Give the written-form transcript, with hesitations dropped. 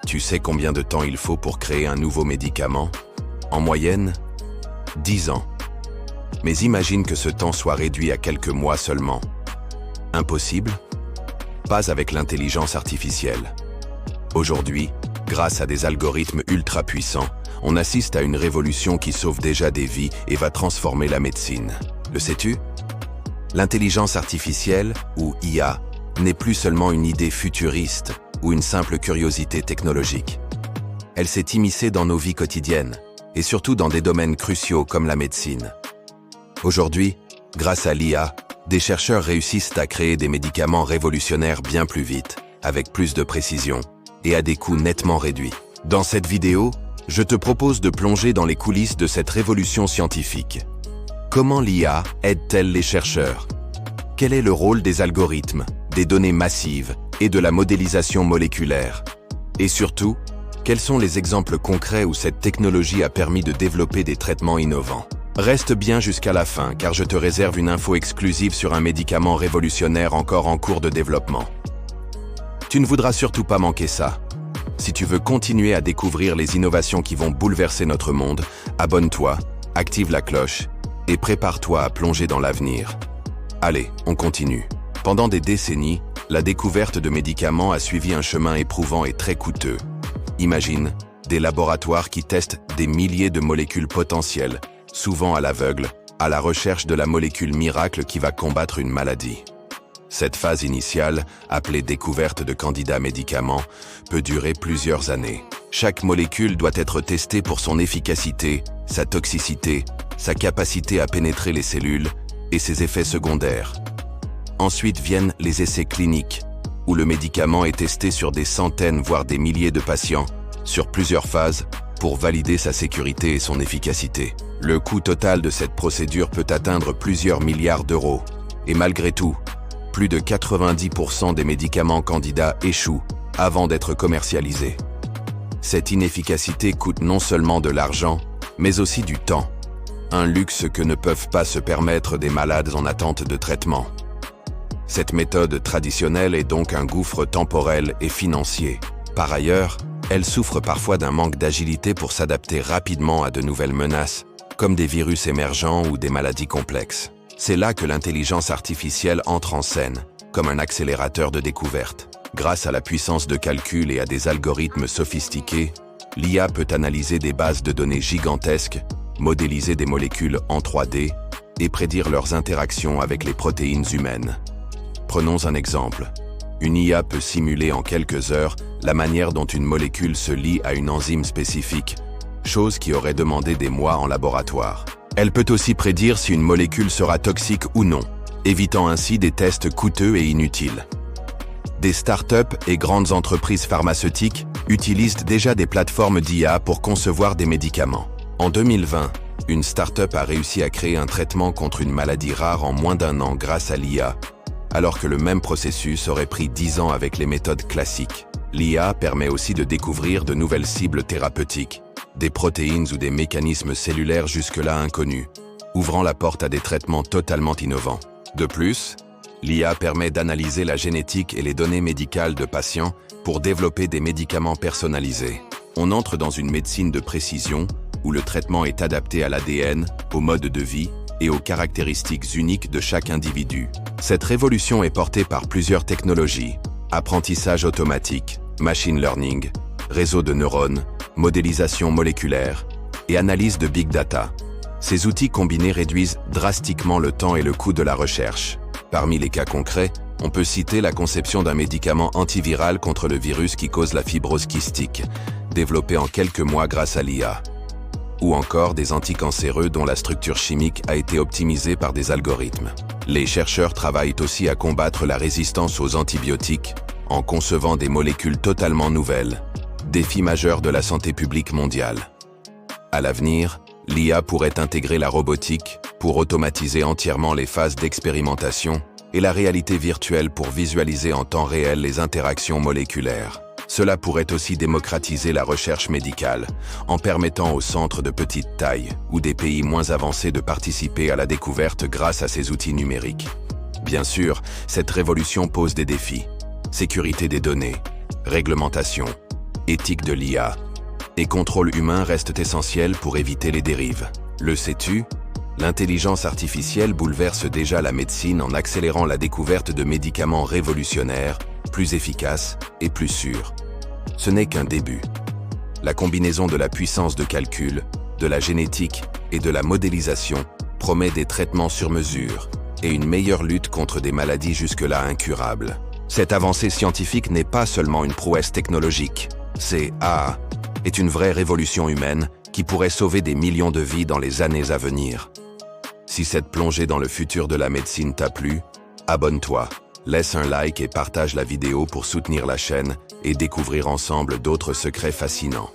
Tu sais combien de temps il faut pour créer un nouveau médicament? En moyenne, 10 ans. Mais imagine que ce temps soit réduit à quelques mois seulement. Impossible? Pas avec l'intelligence artificielle. Aujourd'hui, grâce à des algorithmes ultra puissants, on assiste à une révolution qui sauve déjà des vies et va transformer la médecine. Le sais-tu? L'intelligence artificielle, ou IA, n'est plus seulement une idée futuriste ou une simple curiosité technologique. Elle s'est immiscée dans nos vies quotidiennes, et surtout dans des domaines cruciaux comme la médecine. Aujourd'hui, grâce à l'IA, des chercheurs réussissent à créer des médicaments révolutionnaires bien plus vite, avec plus de précision, et à des coûts nettement réduits. Dans cette vidéo, je te propose de plonger dans les coulisses de cette révolution scientifique. Comment l'IA aide-t-elle les chercheurs? Quel est le rôle des algorithmes, des données massives et de la modélisation moléculaire? Et surtout, quels sont les exemples concrets où cette technologie a permis de développer des traitements innovants? Reste bien jusqu'à la fin car je te réserve une info exclusive sur un médicament révolutionnaire encore en cours de développement. Tu ne voudras surtout pas manquer ça. Si tu veux continuer à découvrir les innovations qui vont bouleverser notre monde, abonne-toi, active la cloche et prépare-toi à plonger dans l'avenir. Allez, on continue. Pendant des décennies, la découverte de médicaments a suivi un chemin éprouvant et très coûteux. Imagine, des laboratoires qui testent des milliers de molécules potentielles, souvent à l'aveugle, à la recherche de la molécule miracle qui va combattre une maladie. Cette phase initiale, appelée découverte de candidats médicaments, peut durer plusieurs années. Chaque molécule doit être testée pour son efficacité, sa toxicité, sa capacité à pénétrer les cellules et ses effets secondaires. Ensuite viennent les essais cliniques, où le médicament est testé sur des centaines voire des milliers de patients, sur plusieurs phases, pour valider sa sécurité et son efficacité. Le coût total de cette procédure peut atteindre plusieurs milliards d'euros. Et malgré tout, plus de 90% des médicaments candidats échouent avant d'être commercialisés. Cette inefficacité coûte non seulement de l'argent, mais aussi du temps. Un luxe que ne peuvent pas se permettre des malades en attente de traitement. Cette méthode traditionnelle est donc un gouffre temporel et financier. Par ailleurs, elle souffre parfois d'un manque d'agilité pour s'adapter rapidement à de nouvelles menaces, comme des virus émergents ou des maladies complexes. C'est là que l'intelligence artificielle entre en scène, comme un accélérateur de découverte. Grâce à la puissance de calcul et à des algorithmes sophistiqués, l'IA peut analyser des bases de données gigantesques, modéliser des molécules en 3D et prédire leurs interactions avec les protéines humaines. Prenons un exemple. Une IA peut simuler en quelques heures la manière dont une molécule se lie à une enzyme spécifique, chose qui aurait demandé des mois en laboratoire. Elle peut aussi prédire si une molécule sera toxique ou non, évitant ainsi des tests coûteux et inutiles. Des startups et grandes entreprises pharmaceutiques utilisent déjà des plateformes d'IA pour concevoir des médicaments. En 2020, une startup a réussi à créer un traitement contre une maladie rare en moins d'1 an grâce à l'IA, alors que le même processus aurait pris 10 ans avec les méthodes classiques. L'IA permet aussi de découvrir de nouvelles cibles thérapeutiques, des protéines ou des mécanismes cellulaires jusque-là inconnus, ouvrant la porte à des traitements totalement innovants. De plus, l'IA permet d'analyser la génétique et les données médicales de patients pour développer des médicaments personnalisés. On entre dans une médecine de précision où le traitement est adapté à l'ADN, au mode de vie et aux caractéristiques uniques de chaque individu. Cette révolution est portée par plusieurs technologies: apprentissage automatique, machine learning, réseau de neurones, modélisation moléculaire et analyse de big data. Ces outils combinés réduisent drastiquement le temps et le coût de la recherche. Parmi les cas concrets, on peut citer la conception d'un médicament antiviral contre le virus qui cause la fibrose kystique, développé en quelques mois grâce à l'IA. Ou encore des anticancéreux dont la structure chimique a été optimisée par des algorithmes. Les chercheurs travaillent aussi à combattre la résistance aux antibiotiques en concevant des molécules totalement nouvelles, défi majeur de la santé publique mondiale. À l'avenir, l'IA pourrait intégrer la robotique pour automatiser entièrement les phases d'expérimentation et la réalité virtuelle pour visualiser en temps réel les interactions moléculaires. Cela pourrait aussi démocratiser la recherche médicale, en permettant aux centres de petite taille ou des pays moins avancés de participer à la découverte grâce à ces outils numériques. Bien sûr, cette révolution pose des défis: sécurité des données, réglementation, éthique de l'IA et contrôle humain restent essentiels pour éviter les dérives. Le sais-tu? L'intelligence artificielle bouleverse déjà la médecine en accélérant la découverte de médicaments révolutionnaires, plus efficaces et plus sûrs. Ce n'est qu'un début. La combinaison de la puissance de calcul, de la génétique et de la modélisation promet des traitements sur mesure et une meilleure lutte contre des maladies jusque-là incurables. Cette avancée scientifique n'est pas seulement une prouesse technologique, est une vraie révolution humaine qui pourrait sauver des millions de vies dans les années à venir. Si cette plongée dans le futur de la médecine t'a plu, abonne-toi, laisse un like et partage la vidéo pour soutenir la chaîne et découvrir ensemble d'autres secrets fascinants.